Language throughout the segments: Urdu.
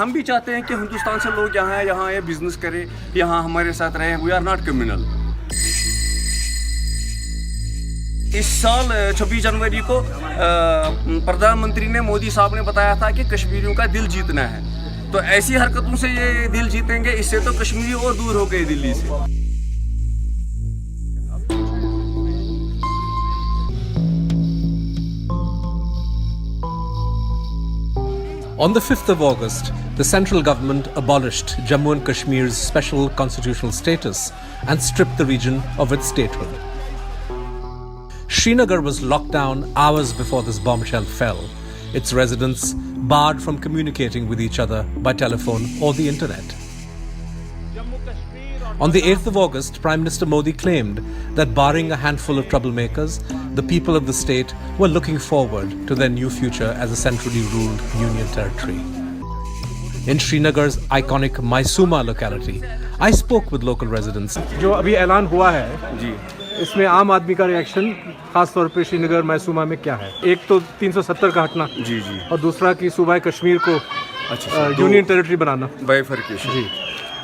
ہم بھی چاہتے ہیں کہ ہندوستان سے لوگ یہاں آئے بزنس کریں, یہاں ہمارے ساتھ رہیں. We are not communal. اس سال 26 جنوری کو پردھان منتری نے مودی صاحب نے بتایا تھا کہ کشمیریوں کا دل جیتنا ہے. تو ایسی حرکتوں سے یہ دل جیتیں گے, اس سے تو کشمیری اور دور ہو گئے دلی سے. On the 5th of August, the central government abolished Jammu and Kashmir's special constitutional status and stripped the region of its statehood. Srinagar was locked down hours before this bombshell fell, its residents barred from communicating with each other by telephone or the internet. On the 8th of August, Prime Minister Modi claimed that barring a handful of troublemakers, the people of the state were looking forward to their new future as a centrally ruled union territory. In Srinagar's iconic Maisuma locality, I spoke with local residents. جو ابھی اعلان ہوا ہے جی, اس میں عام آدمی کا ریئیکشن خاص طور پہ شری نگر میسوما میں کیا ہے؟ ایک تو 370 کا ہٹنا جی اور دوسرا کہ صوبہ کشمیر کو یونین ٹیریٹری بنانا, بائیفرکیشن. جی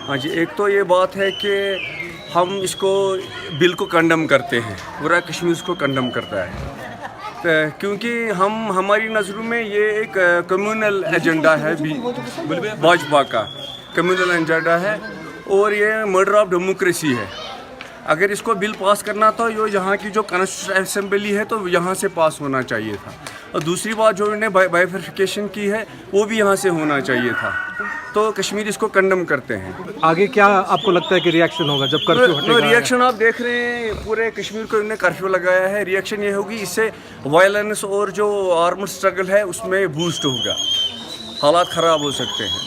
ہاں جی, ایک تو یہ بات ہے کہ ہم اس کو بل کو کنڈم کرتے ہیں, پورا کشمیر اس کو کنڈم کرتا ہے, کیونکہ ہماری نظروں میں یہ ایک کمیونل ایجنڈا ہے, بھاجپا کا کمیونل ایجنڈا ہے, اور یہ مرڈر آف ڈیموکریسی ہے. اگر اس کو بل پاس کرنا تو یہاں کی جو کانسٹیٹیوشن اسمبلی ہے تو یہاں سے پاس ہونا چاہیے تھا, اور دوسری بات جو انہوں نے بائیفرکیشن کی ہے وہ بھی یہاں سے ہونا چاہیے تھا. تو کشمیر اس کو کنڈم کرتے ہیں. آگے کیا آپ کو لگتا ہے کہ ریئیکشن ہوگا جب کرفیو ہٹے گا؟ ریئیکشن آپ دیکھ رہے ہیں, پورے کشمیر کو انہوں نے کرفیو لگایا ہے. ریئیکشن یہ ہوگی, اس سے وائلنس اور جو آرمڈ اسٹرگل ہے اس میں بوسٹ ہوگا, حالات خراب ہو سکتے ہیں.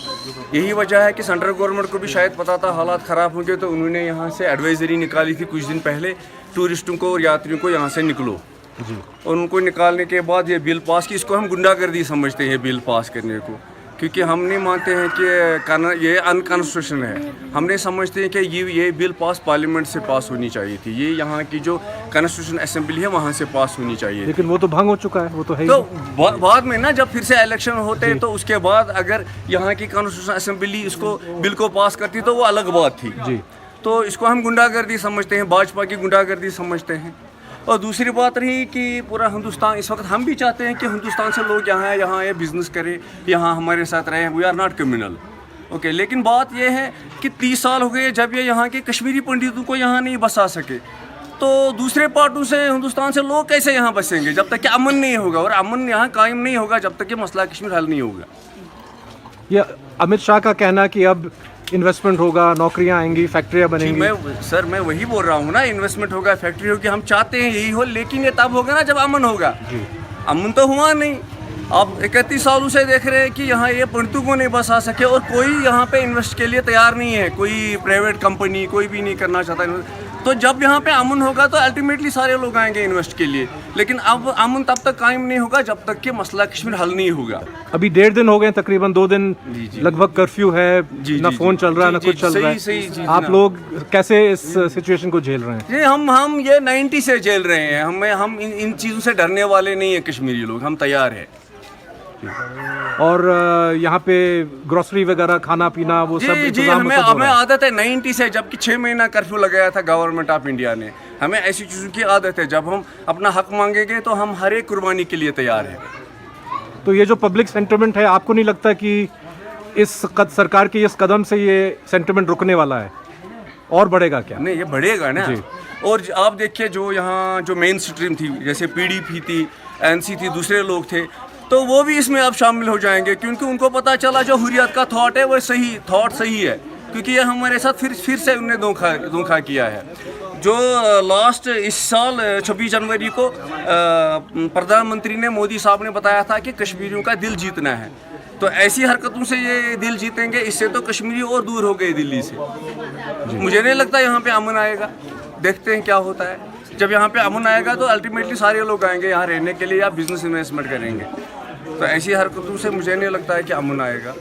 یہی وجہ ہے کہ سینٹرل گورنمنٹ کو بھی شاید پتا تھا حالات خراب ہوں گے, تو انہوں نے یہاں سے ایڈوائزری نکالی تھی کچھ دن پہلے, ٹورسٹوں کو اور یاتریوں کو یہاں سے نکلو. اور ان کو نکالنے کے بعد یہ بل پاس کی. اس کو ہم گنڈا گردی سمجھتے ہیں بل پاس کرنے کو, کیونکہ ہم نہیں مانتے ہیں کہ یہ انکانسٹیٹیوشنل ہے. ہم نہیں سمجھتے ہیں کہ یہ بل پاس پارلیمنٹ سے پاس ہونی چاہیے تھی, یہ یہاں کی جو کانسٹیٹیوشن اسمبلی ہے وہاں سے پاس ہونی چاہیے. لیکن وہ تو بھنگ ہو چکا ہے, وہ تو ہے. تو بعد میں نا جب پھر سے الیکشن ہوتے تو اس کے بعد اگر یہاں کی کانسٹیٹیوشن اسمبلی اس کو بل کو پاس کرتی تو وہ الگ بات تھی. جی, تو اس کو ہم گنڈا گردی سمجھتے ہیں, بھاجپا کی گنڈا گردی سمجھتے ہیں. اور دوسری بات رہی کہ پورا ہندوستان اس وقت, ہم بھی چاہتے ہیں کہ ہندوستان سے لوگ یہاں آئے بزنس کریں, یہاں ہمارے ساتھ رہیں. We are not communal. Okay, لیکن بات یہ ہے کہ 30 سال ہو گئے جب یہ یہاں کے کشمیری پنڈتوں کو یہاں نہیں بسا سکے, تو دوسرے پارٹوں سے ہندوستان سے لوگ کیسے یہاں بسیں گے جب تک کہ امن نہیں ہوگا, اور امن یہاں قائم نہیں ہوگا جب تک کہ مسئلہ کشمیر حل نہیں ہوگا. یہ امت شاہ کا کہنا کہ اب انویسٹمنٹ ہوگا, نوکریاں آئیں گی, فیکٹریاں بنیں گی. میں وہی بول رہا ہوں نا, انویسٹمنٹ ہوگا, فیکٹری ہوگی, ہم چاہتے ہیں یہی ہو, لیکن یہ تب ہوگا نا جب امن ہوگا. امن تو ہوا نہیں. آپ 31 سالوں سے دیکھ رہے ہیں کہ یہاں یہ پنڈتوں کو نہیں بسا سکے, اور کوئی یہاں پہ انویسٹ کے لیے تیار نہیں ہے, کوئی پرائیویٹ کمپنی کوئی بھی نہیں کرنا چاہتا. تو جب یہاں پہ امن ہوگا تو الٹیمیٹلی سارے لوگ آئیں گے انویسٹ کے لیے, لیکن اب امن تب تک قائم نہیں ہوگا جب تک کہ مسئلہ کشمیر حل نہیں ہوگا. ابھی 1.5 دن ہو گئے, تقریباً 2 دن لگ بھگ کرفیو ہے, نہ فون چل رہا ہے نہ کچھ چل رہا ہے. آپ لوگ کیسے اس سچویشن کو جھیل رہے ہیں؟ جی, ہم یہ 90 سے جھیل رہے ہیں. ہم ان چیزوں سے ڈرنے والے نہیں ہیں کشمیری لوگ, ہم تیار ہیں. اور یہاں پہ گروسری وغیرہ, کھانا پینا, وہ سب ہمیں عادت ہے 90 سے, جب کہ 6 مہینہ کرفیو لگایا تھا گورنمنٹ آف انڈیا نے. ہمیں ایسی چیزوں کی عادت ہے, جب ہم اپنا حق مانگیں گے تو ہم ہر ایک قربانی کے لیے تیار ہیں. تو یہ جو پبلک سینٹیمنٹ ہے, آپ کو نہیں لگتا کہ اس سرکار کے اس قدم سے یہ سینٹیمنٹ رکنے والا ہے اور بڑھے گا کیا؟ نہیں, یہ بڑھے گا نا. اور آپ دیکھیے جو یہاں جو مین اسٹریم تھی, جیسے PDP تھی, NC تھی, دوسرے لوگ تھے, تو وہ بھی اس میں اب شامل ہو جائیں گے, کیونکہ ان کو پتہ چلا جو حریت کا تھاٹ ہے وہ صحیح ہے, کیونکہ یہ ہمارے ساتھ پھر سے انہوں نے دھوکہ کیا ہے. جو لاسٹ اس سال 26 جنوری کو پردھان منتری نے مودی صاحب نے بتایا تھا کہ کشمیریوں کا دل جیتنا ہے, تو ایسی حرکتوں سے یہ دل جیتیں گے, اس سے تو کشمیری اور دور ہو گئے دلی سے. مجھے نہیں لگتا یہاں پہ امن آئے گا. دیکھتے ہیں کیا ہوتا ہے. جب یہاں پہ امن آئے گا تو الٹیمیٹلی سارے لوگ آئیں گے یہاں رہنے کے لیے یا بزنس انویسٹمنٹ کریں گے. تو ایسی حرکتوں سے مجھے نہیں لگتا ہے کہ امن آئے گا.